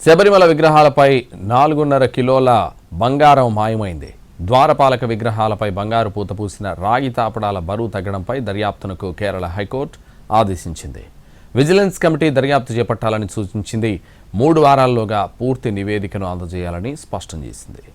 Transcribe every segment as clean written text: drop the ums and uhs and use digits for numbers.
శబరిమల విగ్రహాలపై 4.5 కిలోల బంగారం మాయమైంది. ద్వారపాలక విగ్రహాలపై బంగారు పూత పూసిన రాగి తాపడాల బరువు తగ్గడంపై దర్యాప్తునకు కేరళ హైకోర్టు ఆదేశించింది. విజిలెన్స్ కమిటీ దర్యాప్తు చేపట్టాలని సూచించింది. 3 వారాల్లోగా పూర్తి నివేదికను అందజేయాలని స్పష్టం చేసింది.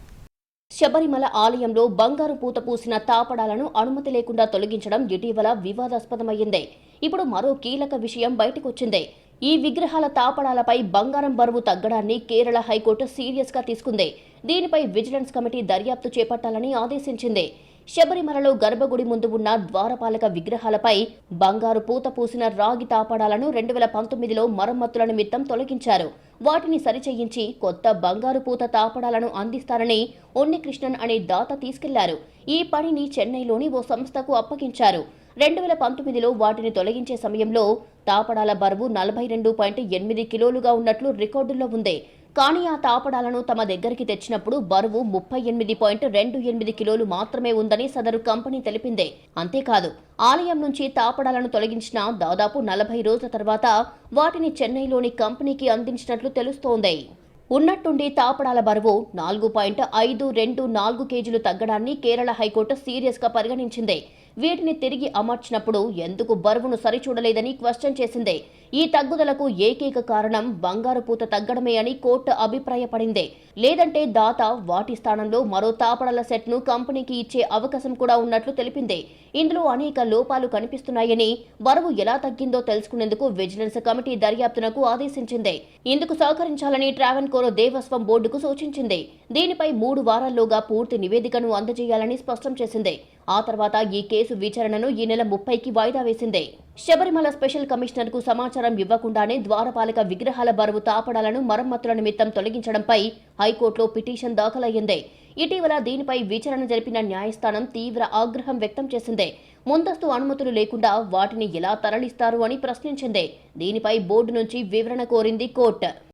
శబరిమల ఆలయంలో బంగారు పూత పూసిన తాపడాలను అనుమతి లేకుండా తొలగించడం ఇటీవల వివాదాస్పదమైంది. ఇప్పుడు మరో కీలక విషయం బయటకొచ్చింది. ఈ విగ్రహాల తాపడాలపై బంగారం బరువు తగ్గడాన్ని కేరళ హైకోర్టు సీరియస్ గా తీసుకుంది. దీనిపై విజిలెన్స్ కమిటీ దర్యాప్తు చేపట్టాలని ఆదేశించింది. శబరిమలలో గర్భగుడి ముందు ఉన్న ద్వారపాలక విగ్రహాలపై బంగారు పూత పూసిన రాగి తాపడాలను 2019లో మరమ్మతుల నిమిత్తం తొలగించారు. వాటిని సరిచేయించి కొత్త బంగారు పూత తాపడాలను అందిస్తారని ఉన్నికృష్ణన్ అనే దాత తీసుకెళ్లారు. ఈ పనిని చెన్నైలోని ఓ సంస్థకు అప్పగించారు. 2019లో వాటిని తొలగించే సమయంలో తాపడాల బరువు 42.8 కిలోలుగా ఉన్నట్లు రికార్డుల్లో ఉంది. కానీ ఆ తాపడాలను తమ దగ్గరికి తెచ్చినప్పుడు బరువు 38.28 కిలోలు మాత్రమే ఉందని సదరు కంపెనీ తెలిపింది. అంతేకాదు, ఆలయం నుంచి తాపడాలను తొలగించిన దాదాపు 40 రోజుల తర్వాత వాటిని చెన్నైలోని కంపెనీకి అందించినట్లు తెలుస్తోంది. ఉన్నట్టుండి తాపడాల బరువు 4.524 కేజీలు తగ్గడాన్ని కేరళ హైకోర్టు సీరియస్ గా పరిగణించింది. వీటిని తిరిగి అమర్చినప్పుడు ఎందుకు బరువును సరిచూడలేదని క్వశ్చన్ చేసింది. ఈ తగ్గుదలకు ఏకైక కారణం బంగారు పూత తగ్గడమే అని కోర్టు అభిప్రాయపడింది. లేదంటే దాత వాటి స్థానంలో మరో తాపడాల సెట్ ను కంపెనీకి ఇచ్చే అవకాశం కూడా ఉన్నట్లు తెలిపింది. ఇందులో అనేక లోపాలు కనిపిస్తున్నాయని, బరువు ఎలా తగ్గిందో తెలుసుకునేందుకు విజిలెన్స్ కమిటీ దర్యాప్తునకు ఆదేశించింది. ఇందుకు సహకరించాలని ట్రావెన్కోర్ దేవస్వం బోర్డుకు సూచించింది. దీనిపై 3 వారాల్లోగా పూర్తి నివేదికను అందజేయాలని స్పష్టం చేసింది. ఆ తర్వాత ఈ కేసు విచారణను ఈ నెల 30కి వాయిదా వేసింది. శబరిమల స్పెషల్ కమిషనర్ కు సమాచారం ఇవ్వకుండానే ద్వారపాలక విగ్రహాల బరువు తాపడాలను మరమ్మతుల నిమిత్తం తొలగించడంపై హైకోర్టులో పిటిషన్ దాఖలయ్యింది. ఇటీవల దీనిపై విచారణ జరిపిన న్యాయస్థానం తీవ్ర ఆగ్రహం వ్యక్తం చేసింది. ముందస్తు అనుమతులు లేకుండా వాటిని ఎలా తరలిస్తారు అని ప్రశ్నించింది. దీనిపై బోర్డు నుంచి వివరణ కోరింది కోర్టు.